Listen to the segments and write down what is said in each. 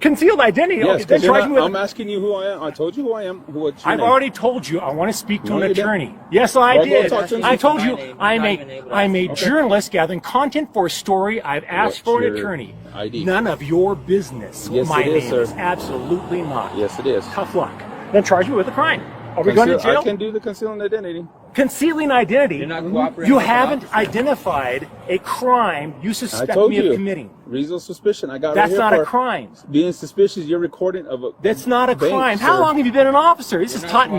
concealed identity. Yes, Okay, I'm asking you who I am. I told you who I am. I've already told you I want to speak to an attorney. Yes, I did. I told you I'm a journalist gathering content for a story. I've asked for an attorney. ID? None of your business. Yes, My it is, name sir. is absolutely not. Yes, it is. Tough luck. Then charge me with a crime. Are we going to jail? I can do the concealing identity. Concealing identity? You're not cooperating. You haven't identified a crime you suspect me of committing. Reasonable suspicion. I got That's right here not for a crime. Being suspicious, you're recording of a That's not a bank, crime. sir. How long have you been an officer? This is taught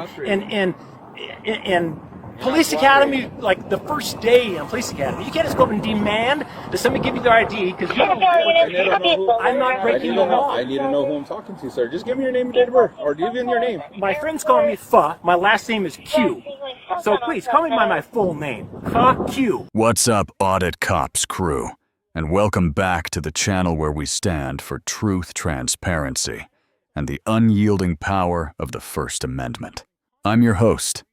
in police academy, like the first day in police academy. You can't just go up and demand that somebody give you their ID because you don't know. I'm not breaking the law. I need to know who I'm talking to, sir. Just give me your name and date of birth, or give me your name. My friends call me Pha. My last name is Q. So please call me by my full name, Pha Q. What's up, Audit Cops crew? And welcome back to the channel where we stand for truth, transparency, and the unyielding power of the First Amendment. I'm your host.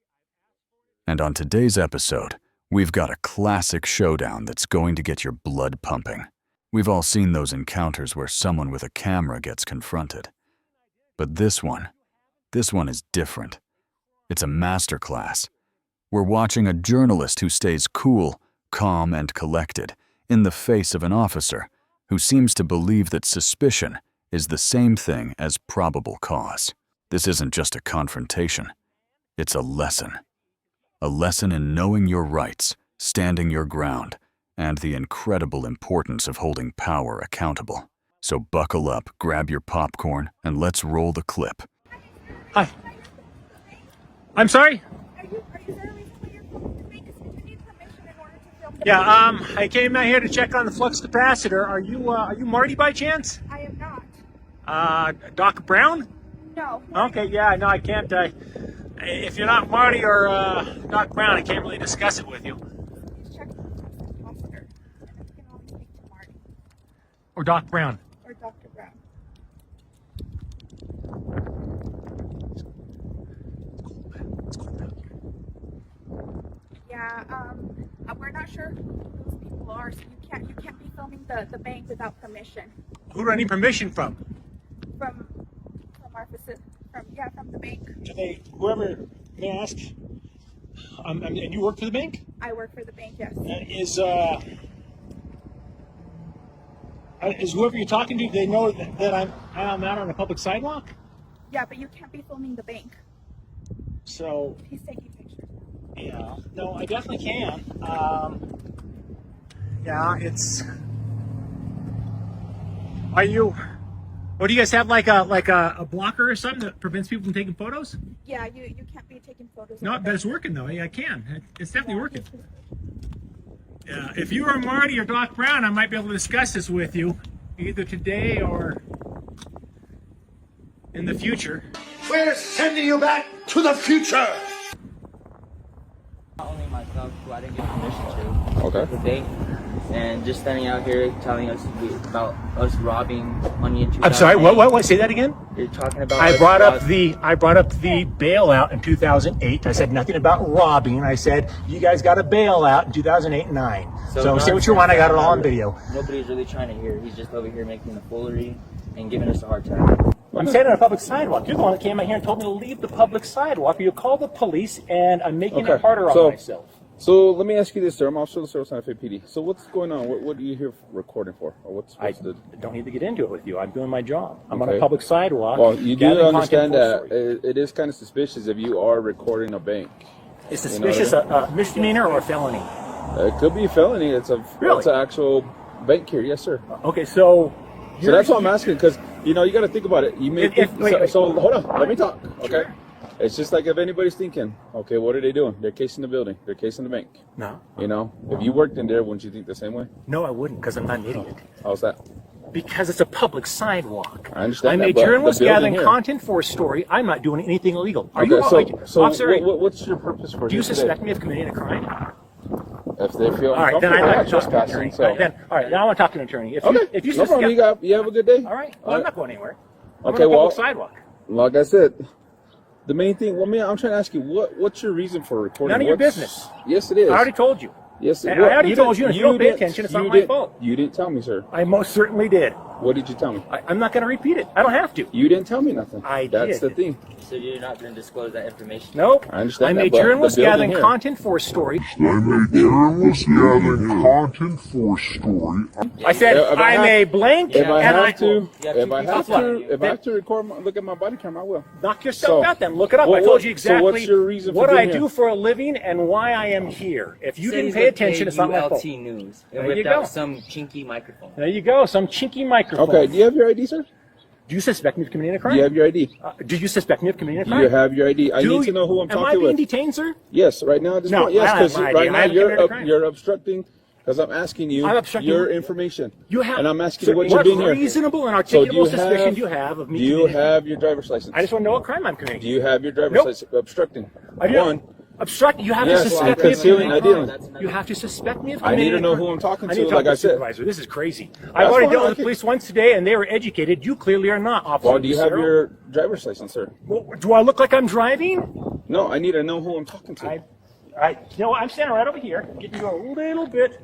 And on today's episode, we've got a classic showdown that's going to get your blood pumping. We've all seen those encounters where someone with a camera gets confronted. But this one is different. It's a masterclass. We're watching a journalist who stays cool, calm, and collected in the face of an officer who seems to believe that suspicion is the same thing as probable cause. This isn't just a confrontation. It's a lesson. A lesson in knowing your rights, standing your ground, and the incredible importance of holding power accountable. So buckle up, grab your popcorn, and let's roll the clip. Hi. I'm sorry? Are you very clear to make us need permission in order to film? Yeah, I came out here to check on the flux capacitor. Are you Marty by chance? I am not. Doc Brown? No. Okay, yeah, no, I can't. If you're not Marty or Doc Brown, I can't really discuss it with you. Please check the capacitor, and then you can only speak to Marty Or Doc Brown. or Dr. Brown. It's cold down here. Yeah. We're not sure who those people are, so you can't be filming the bank without permission Who do I need permission from? from our facility. From the bank. Do they, whoever, may I ask? And you work for the bank? I work for the bank. Yes. Is whoever you're talking to, do they know that I'm out on a public sidewalk? Yeah, but you can't be filming the bank. So, He's taking pictures. yeah, no, I definitely can. Yeah, it's. Are you? What do you guys have, like a blocker or something that prevents people from taking photos? Yeah, you can't be taking photos. No, but it's working though. I can. It's definitely working. Yeah, if you were Marty or Doc Brown, I might be able to discuss this with you, either today or in the future. We're sending you back to the future! Not only myself, who I didn't get permission to. Okay. The bank, and just standing out here telling us about us robbing money in 2008. I'm sorry. What? Say that again. You're talking about. I brought up the bailout in 2008. I said nothing about robbing. I said you guys got a bailout in 2008 and 9. So say what you want. I got it all on video. Nobody's really trying to hear. He's just over here making a foolery and giving us a hard time. I'm standing on a public sidewalk. You're the one that came out here and told me to leave the public sidewalk. You called the police, and I'm making it harder on myself. So let me ask you this, sir. I'm Officer of the Service on FAPD. So what's going on? What are you here recording for? Or what's the... don't need to get into it with you. I'm doing my job. I'm on a public sidewalk. Well, you do understand that it is kind of suspicious if you are recording a bank. Is suspicious a misdemeanor or a felony? It could be a felony. It's an actual bank here. Yes, sir. Okay, so that's what I'm asking, because you got to think about it. You may so hold on. Let me talk. Okay. Sure. It's just like if anybody's thinking, okay, what are they doing? They're casing the building. They're casing the bank. No. If you worked in there, wouldn't you think the same way? No, I wouldn't, because I'm not an idiot. How's that? Because it's a public sidewalk. I understand. I'm a journalist gathering content for a story. I'm not doing anything illegal. Are you? So officer, what's your purpose for? Do you suspect me of committing a crime? If they feel all right, then I'm not trespassing. All right, now I want to talk to an attorney. If you no problem. You have a good day. All right. Well, I'm not going anywhere. Okay. I'm on a public sidewalk. Like I said. The main thing, I'm trying to ask you, what's your reason for recording? None of your business. Yes, it is. I already told you. Yes, I already told you, and if you don't pay attention, it's not my fault. You didn't tell me, sir. I most certainly did. What did you tell me? I'm not going to repeat it. I don't have to. You didn't tell me nothing. That's did. the thing. So you're not going to disclose that information? Nope. I understand I'm that, a but journalist the building gathering here- content for a story. I'm a journalist gathering content for a story. I said If I I'm have- a blank, If I and have to, Yeah, if I have to, if I Then- have to record, look at my body camera, I will. knock yourself So- out then. Look it up. Well, I told you so exactly what's your reason for what being I do here? for a living and why I am here. If you Say didn't he's pay gonna attention, it's not my fault. ULT News and There you whipped go. out some chinky microphone. There you go. Some chinky microphone. Okay, do you have your ID, sir? Do you suspect me of committing a Do crime? you have your ID? Do you suspect me of committing a Do crime? you have your ID? I Do need to you- know who I'm Am I talking being with. detained, sir? Yes, right now at this No, point. Yes, I don't because have my right ID. I now haven't committed a crime. you're obstructing because I'm asking you I'm obstructing your what? information. You have. and I'm asking Sir, you what you're doing here. reasonable and So do articulable you suspicion have, do you have of me? do you committing- have your driver's license? I just want to know what crime I'm committing. Do you have your driver's Nope. license? Obstructing. I do. One. Obstruct. You have Yes, to I'm suspect me of concealing committing a ID. crime. You have to suspect me of I committing need to a know crime. who I'm talking I to, need to like talk I to said. the supervisor. This is crazy. I've already fine, dealt I with the can- police once today, and they were educated. You clearly are not, Officer Well, do you have Lucero. your driver's license, sir? Well, do I look like I'm driving? No, I need to know who I'm talking to. You know what? I'm standing right over here, getting you a little bit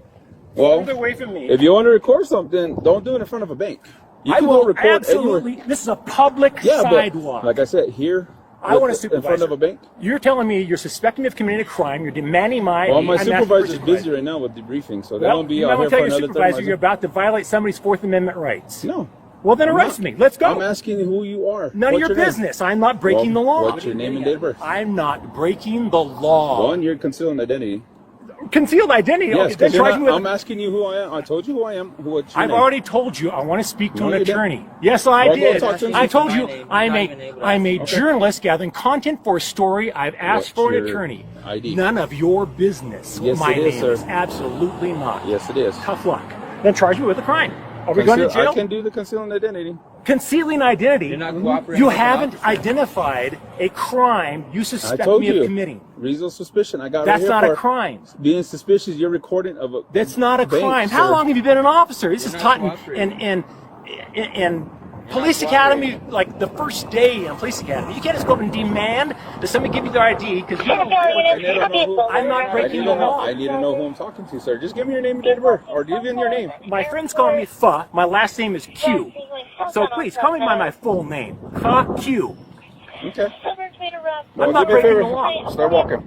Well, further away from me. if you want to record something, don't do it in front of a bank. You I can will go record absolutely. anywhere. This is a public Yeah, sidewalk. but like I said, here, I want a in supervisor. front of a bank. You're telling me you're suspecting me of committing a crime. You're demanding my. Well, my I'm asking for supervisor's supervisor. busy right now with debriefing, so they Well, won't be you out don't here tell for your another supervisor 30 you're about to violate somebody's Fourth Amendment rights. No. Well, then I'm arrest not. me. Let's go. I'm asking who you are. None What's of your name? business. I'm not breaking the law. What's your name and date of birth? I'm not breaking the law. One, you're concealing identity. Concealed identity. Yes, Okay, then because charge me with. I'm asking you who I am. I told you who I am. What's your I've name? already told you I want to speak to No, an you didn't. attorney. Yes, I Well, go did. talk to him. I told you My name. I'm Not a even able to I'm a ask. journalist gathering content for a story. I've asked What's for an your attorney. ID? None of your business. Yes, My it is, name sir. is absolutely not. Yes, it is. Tough luck. Then charge me with a crime. Are we going to jail? I can do the concealing identity. Concealing identity. You're not cooperating You with an haven't officer. identified a crime you I suspect told me you. of committing. Reasonable suspicion. I got That's right here not for a crime. being suspicious. You're recording of a. That's not a bank, crime. How sir. long have you been an officer? This is not taught cooperating. in police academy, like the first day in police academy. You can't just go up and demand that somebody give you their ID because you don't I'm not breaking the law. I need to know who I'm talking to, sir. Just give me your name and date of birth, or give in your name. My friends call me Pha. My last name is Q. So please call me by my full name. Pha Q. Okay. I'm not do me a breaking favor. the law. Start walking.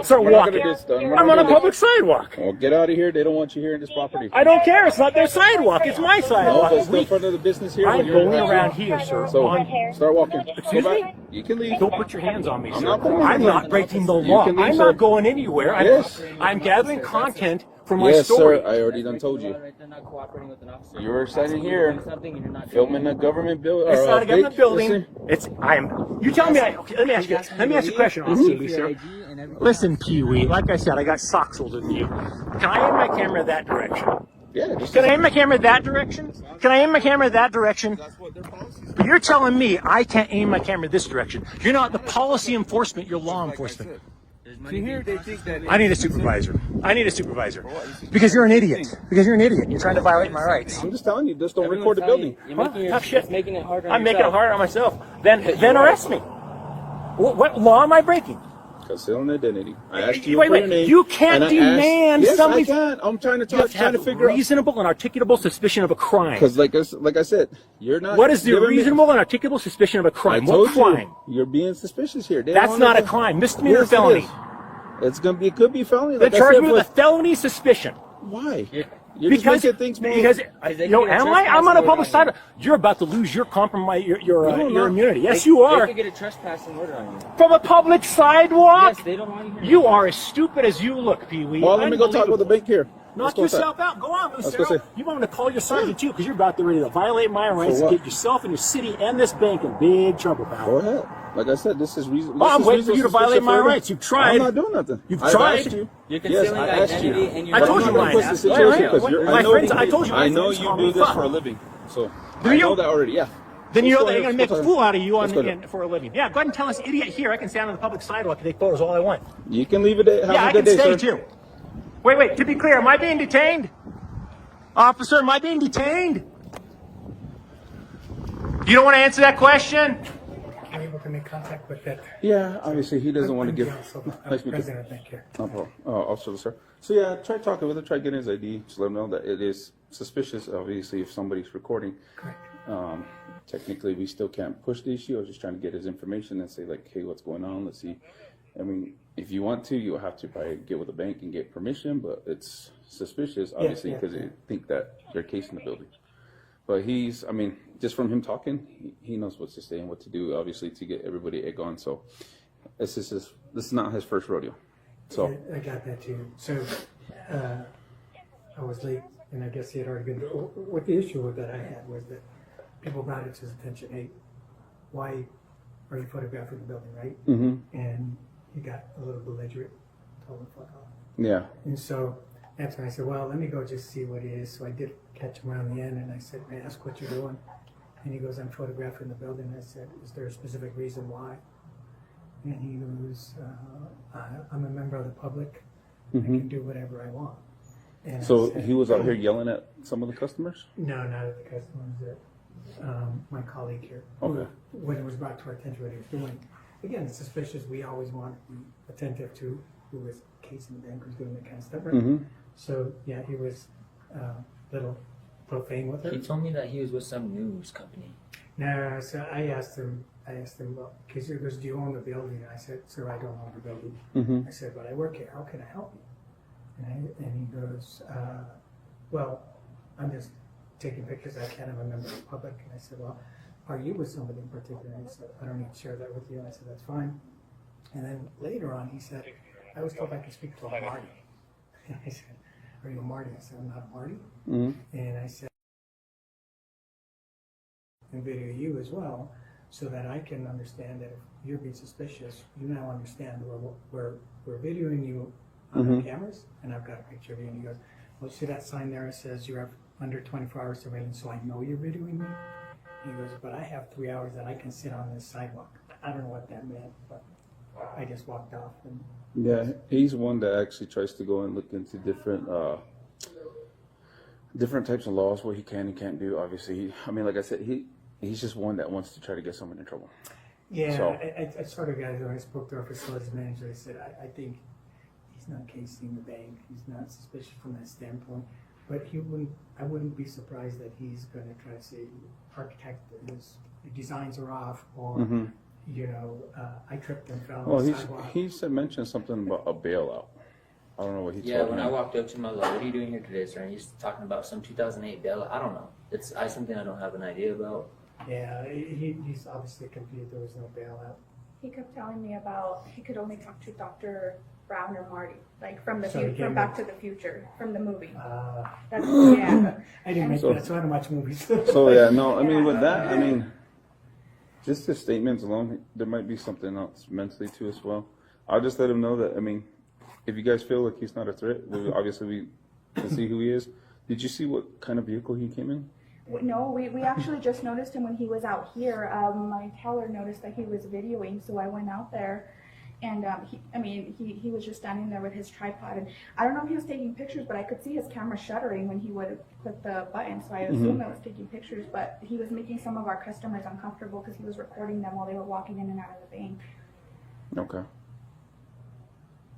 Start We're not walking. gonna do this, though. I'm on a public sidewalk. Well, get out of here. They don't want you here in this property. I don't care. It's not their sidewalk. It's my No, sidewalk. but still in front of the business here. I'm when you're going in- around here, sir. So On- start walking. Excuse Go me? back. You can leave. Don't put your hands on me, sir. not putting my I'm hands on not you. breaking the You law. can leave, I'm sir. not going anywhere. Yes. I'm gathering content for my Yes, story. sir. I already done told you. They're not cooperating with an officer. You're standing Asking you here to do something and you're not filming doing a government building. It's not a government building. Listen. It's I'm. You tell me. Okay, let me ask you. Let me ask you a question, Officer Lucero. Listen, Pee Wee. Like I said, I got socks older than you. Can I aim my camera that direction? Yeah, just Can I aim my camera that direction? Can I aim my camera that direction? But you're telling me I can't aim my camera this direction. You're not the policy enforcement. You're law enforcement. See here, they think that I need a supervisor. I need a supervisor. Because you're an idiot. Because you're an idiot. You're trying to violate my rights. I'm just telling you, just don't record the building. You're Huh? making, Tough shit. it's making it harder. I'm making it harder on myself. Then arrest me. What law am I breaking? Concealing identity. I asked you Wait, for your name. you can't and I demand asked, yes, somebody. I can. I'm trying to You have talk, trying to have figure out. reasonable and articulable suspicion of a crime. Because, like I said, you're not. What is the giving me- reasonable and articulable suspicion of a I crime? told What crime? you, you're being suspicious here. They That's don't not a wanna- crime. Misdemeanor, Yes, it felony. is. It's gonna be. It could be felony. Then Like I charge said, me with a but felony suspicion. why? You're Because just making things more. because they you know, can get a am I? I'm on a trespass public order side. on You're about to lose your compromise, your No, no. immunity. Yes, They- you are. They could get a trespassing order on you. From a public sidewalk. Yes, they don't want you here. You are as stupid as you look, Pee Wee. Well, let me go talk with the bank here. Let's Knock go inside. yourself out. Go on, go Lucero. see. You want me to call your sergeant too, because you're about to ready to violate my rights what? and get yourself and your city and this bank in big trouble, pal. Go ahead. Like I said, this is reason. Oh, I'm waiting for you to violate my rights. You've tried. I'm not doing nothing. You've I've tried. asked you. You're Yes, concealing I asked identity you. and you're I But told I'm you not gonna mine. push the situation Right. because you're. My I know, friends- I told you my I know friends you call do me this fuck. for a living, so Do I you? know that already. Yeah. Then you know Let's they're go going to make a ahead. fool out of you Let's go ahead. for a living. Yeah, go ahead and tell us, idiot, here. I can stand on the public sidewalk and take photos all I want. You can leave it at. Have Yeah, a I good can day, stay sir. too. Wait. To be clear, am I being detained? Officer, am I being detained? You don't want to answer that question? I'm able to make contact with that. Yeah, obviously he doesn't want to give. So, Nice to meet you. president, thank you. No problem. Oh, officer, sir. So yeah, try talking with him. Try getting his ID. Just let him know that it is suspicious, obviously, if somebody's recording. Correct. Technically, we still can't push the issue. I was just trying to get his information and say, like, hey, what's going on? Let's see. I mean, if you want to, you'll have to probably get with the bank and get permission, but it's suspicious, obviously, because they think that they're casing the building. But I mean, just from him talking, he knows what to say and what to do, obviously, to get everybody egg on. So this is not his first rodeo. So I got that too. So I was late, and I guess he had already been. What the issue that I had was that people brought it to his attention. Hey, why are you photographing the building, right? Mm-hmm. And he got a little belligerent, told him fuck off. Yeah. And so that's when I said, well, let me go just see what it is. So I did catch him around the end, and I said, may I ask what you're doing? And he goes, I'm photographing the building. I said, is there a specific reason why? And he goes, I'm a member of the public. I can do whatever I want. And So I said, he was out here yelling at some of the customers? no, not at the customers. My colleague here, Okay. when it was brought to our attention what he was doing, again, it's suspicious. We always want to be attentive to who is casing the bank, who's doing that kind of stuff, right? Mm-hmm. So yeah, he was a little profane with her. He told me that he was with some news company. No, so I asked him, well, because he goes, do you own the building? And I said, sir, I don't own the building. Mm-hmm. I said, but I work here. How can I help you? And he goes, well, I'm just taking pictures. I can't. I'm a member of the public. And I said, well, are you with somebody in particular? And he said, I don't need to share that with you. And I said, that's fine. And then later on, he said, I was told I could speak to a Marty. And I said, are you a Marty? I said, I'm not a Marty. Mm-hmm. And I said, and video you as well, so that I can understand that if you're being suspicious, you now understand we're videoing you on the cameras, and I've got a picture of you. And he goes, well, see that sign there? It says you're under 24-hour surveillance, so I know you're videoing me. And he goes, but I have 3 hours that I can sit on this sidewalk. I don't know what that meant, but I just walked off. And Yeah, he's one that actually tries to go and look into different types of laws, what he can and can't do. Obviously, I mean, like I said, he's just one that wants to try to get someone in trouble. yeah, So- I sort of got it when I spoke to our facilities manager. I said, I think he's not casing the bank. He's not suspicious from that standpoint. But I wouldn't be surprised that he's going to try to say, architect, his designs are off, or you know, I tripped and fell on the sidewalk. He mentioned something about a bailout. I don't know what he Yeah, told when me. I walked up to him, I was like, what are you doing here today, sir? And he's talking about some 2008 bailout. I don't know. It's something I don't have an idea about. Yeah, he's obviously confused. There was no bailout. He kept telling me about he could only talk to Dr. Brown or Marty, like from the So he from gave Back him- to the Future, from the movie. Uh, That's yeah. I didn't make So- that, so I don't watch movies. So yeah, no, I mean with that, I mean, just his statements alone, there might be something else mentally too as well. I'll just let him know that. I mean, if you guys feel like he's not a threat, obviously we can see who he is. Did you see what kind of vehicle he came in? No, we actually just noticed him when he was out here. My teller noticed that he was videoing, so I went out there, and he was just standing there with his tripod, and I don't know if he was taking pictures, but I could see his camera shuttering when he would click the button, so I assumed that was taking pictures, but he was making some of our customers uncomfortable because he was recording them while they were walking in and out of the bank. Okay.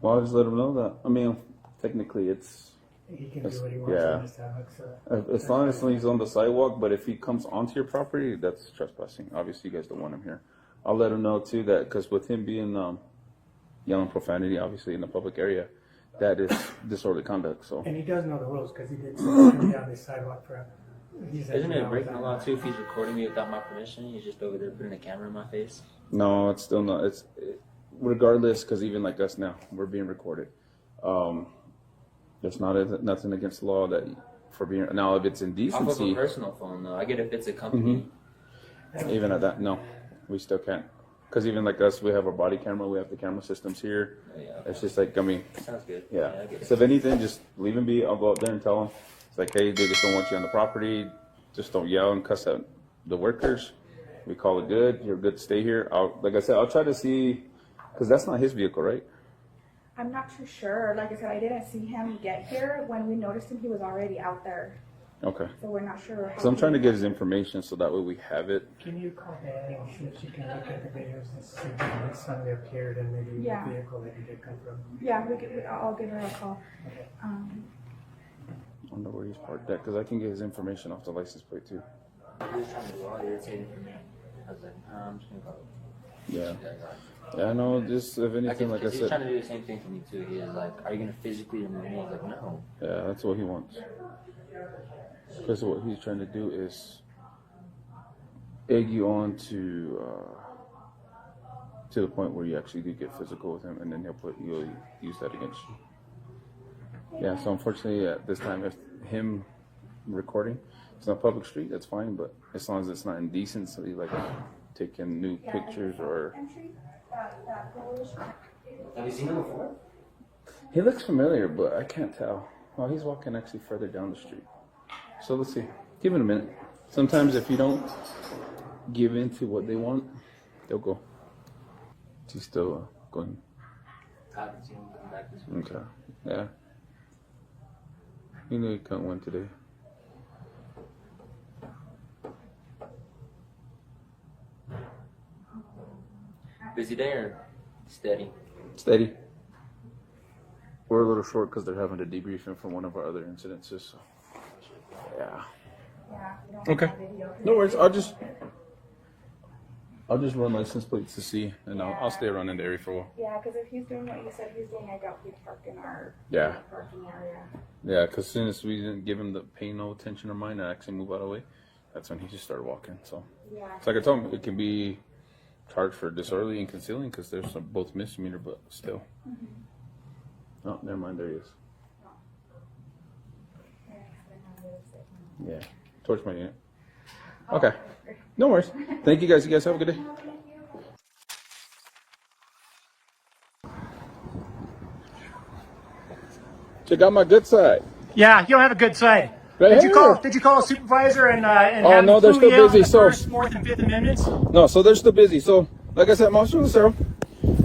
Well, I'll just let him know that. I mean, technically it's, He can do what he wants Yeah. on his sidewalk. So as long as he's on the sidewalk, but if he comes onto your property, that's trespassing. Obviously, you guys don't want him here. I'll let him know too that, because with him being yelling profanity, obviously in the public area, that is disorderly conduct. So and he does know the rules because he did sit down the sidewalk for. Isn't it breaking the law too if he's recording me without my permission? He's just over there putting a camera in my face. no, it's still not. Regardless, because even like us now, we're being recorded. There's nothing against the law that for being now if it's Off of a indecency. personal phone though. I get if it's a company. Even at that, no, we still can't. Because even like us, we have our body camera, we have the camera systems here. Oh, yeah, It's just like, I mean, sounds good. yeah. I get it. So if anything, just leave him be. I'll go out there and tell him. It's like, hey, they just don't want you on the property. Just don't yell and cuss at the workers. We call it good. You're good to stay here. Like I said, I'll try to see, because that's not his vehicle, right? I'm not too sure. Like I said, I didn't see him get here. When we noticed him, he was already out there. Okay. So we're not sure. So I'm trying to get his information so that way we have it. Can you call Danny and see if she can look at the videos and see when suddenly appeared and maybe Yeah. the vehicle that he did come from? Yeah, I'll give her a call. Okay. I don't know where he's parked at, because I can get his information off the license plate too. He was trying to do all irritating for me. I was like, I'm just gonna go. Yeah. Yeah, I know, just if anything, like I He's said. trying to do the same thing for me too. He is like, are you gonna physically remove me? I was like, no. Yeah, that's what he wants. Because what he's trying to do is egg you on to the point where you actually do get physical with him, and then he'll use that against you. Yeah, so unfortunately at this time, if him recording, it's not public street, that's fine, but as long as it's not indecent, so like taking nude pictures or... Have you seen him before? He looks familiar, but I can't tell. Well, he's walking actually further down the street. So let's see. Give it a minute. Sometimes if you don't give in to what they want, they'll go. He's still going. I haven't seen him come back this week. Okay. Yeah. You know he got one today. Busy day or steady? Steady. We're a little short because they're having to debrief him from one of our other incidences. So. Yeah. Okay. No worries. I'll just run license plates to see, and I'll stay around in the area for a while. Yeah, because if he's doing what you said he's doing, I doubt he'd park in our parking area. Yeah, because as soon as we didn't give him the pay no attention or mind and actually move out of the way, that's when he just started walking. So it's like I told him, it can be charged for disorderly and concealing because there's both misdemeanor, but still. Oh, never mind. There he is. Yeah, torch my unit. Okay, no worries. Thank you guys. You guys have a good day. Check out my good side. Yeah, you don't have a good side. Right Did here. you call a supervisor and Oh, have no, them they're clue still you on busy, the so- First, Fourth, and Fifth Amendments? No, so they're still busy. So, like I said, I'm also the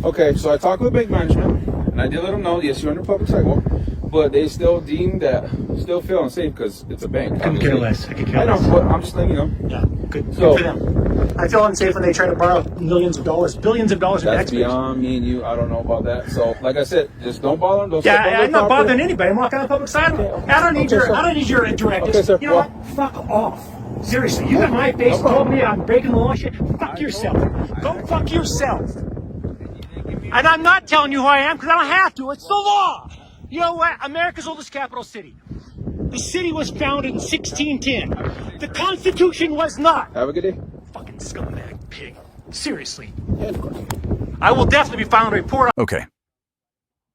Okay, so I talked with bank management, and I did let them know, yes, you're under public sidewalk, but they still deem that, still feel unsafe because it's a bank. Couldn't care less. I could care I know, less. but I'm just letting you know. Yeah, good So- for them. I feel unsafe when they try to borrow millions of dollars, billions of dollars from That's taxpayers. beyond me and you. I don't know about that. So, like I said, just don't bother them. Don't step on Yeah, their I'm not property. bothering anybody. I'm walking on the public sidewalk. Okay. I don't need Okay, sir. I don't need your directives. Okay, sir. You know Well- what? Fuck off. Seriously, you got my face No problem. told me I'm breaking the law. Shit. Fuck yourself. Go fuck yourself. And I'm not telling you who I am because I don't have to. It's the law. You know what? America's oldest capital city. The city was founded in 1610. The Constitution was not. Have a good day. Fucking scumbag pig. Seriously. Yeah, of course. I will definitely be filing a report. Okay.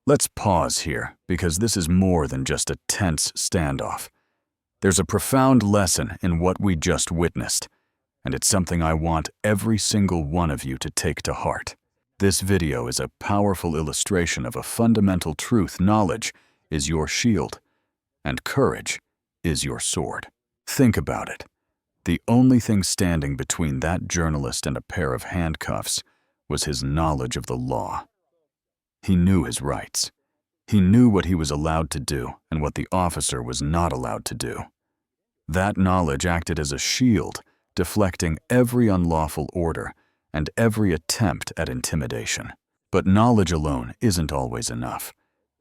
Let's pause here, because this is more than just a tense standoff. There's a profound lesson in what we just witnessed, and it's something I want every single one of you to take to heart. This video is a powerful illustration of a fundamental truth. Knowledge is your shield, and courage is your sword. Think about it. The only thing standing between that journalist and a pair of handcuffs was his knowledge of the law. He knew his rights. He knew what he was allowed to do and what the officer was not allowed to do. That knowledge acted as a shield, deflecting every unlawful order and every attempt at intimidation. But knowledge alone isn't always enough.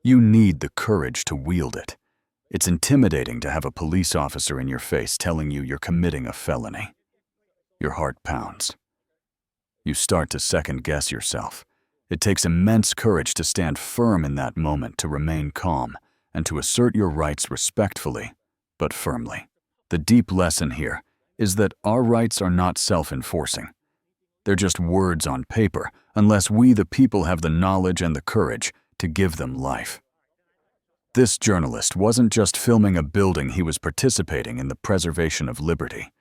You need the courage to wield it. It's intimidating to have a police officer in your face telling you you're committing a felony. Your heart pounds. You start to second-guess yourself. It takes immense courage to stand firm in that moment, to remain calm, and to assert your rights respectfully, but firmly. The deep lesson here is that our rights are not self-enforcing. They're just words on paper, unless we the people have the knowledge and the courage to give them life. This journalist wasn't just filming a building, he was participating in the preservation of liberty.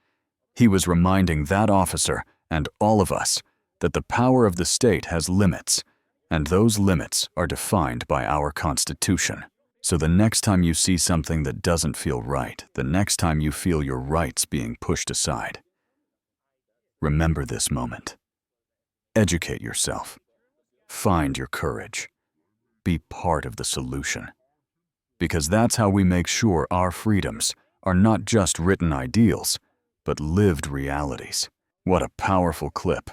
He was reminding that officer, and all of us, that the power of the state has limits, and those limits are defined by our Constitution. So the next time you see something that doesn't feel right, the next time you feel your rights being pushed aside, remember this moment. Educate yourself. Find your courage. Be part of the solution. Because that's how we make sure our freedoms are not just written ideals, but lived realities. What a powerful clip.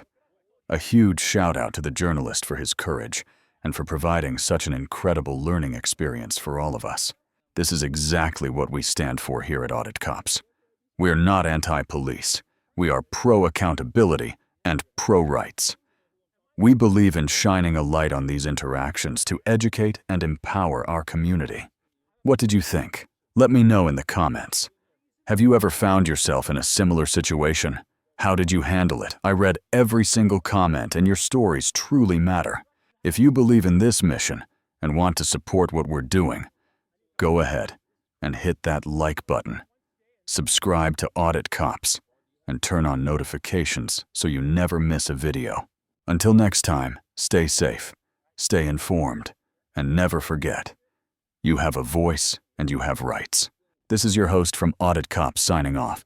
A huge shout out to the journalist for his courage and for providing such an incredible learning experience for all of us. This is exactly what we stand for here at Audit Cops. We're not anti-police. We are pro-accountability and pro-rights. We believe in shining a light on these interactions to educate and empower our community. What did you think? Let me know in the comments. Have you ever found yourself in a similar situation? How did you handle it? I read every single comment, and your stories truly matter. If you believe in this mission and want to support what we're doing, go ahead and hit that like button. Subscribe to Audit Cops and turn on notifications so you never miss a video. Until next time, stay safe, stay informed, and never forget, you have a voice and you have rights. This is your host from Audit Cops signing off.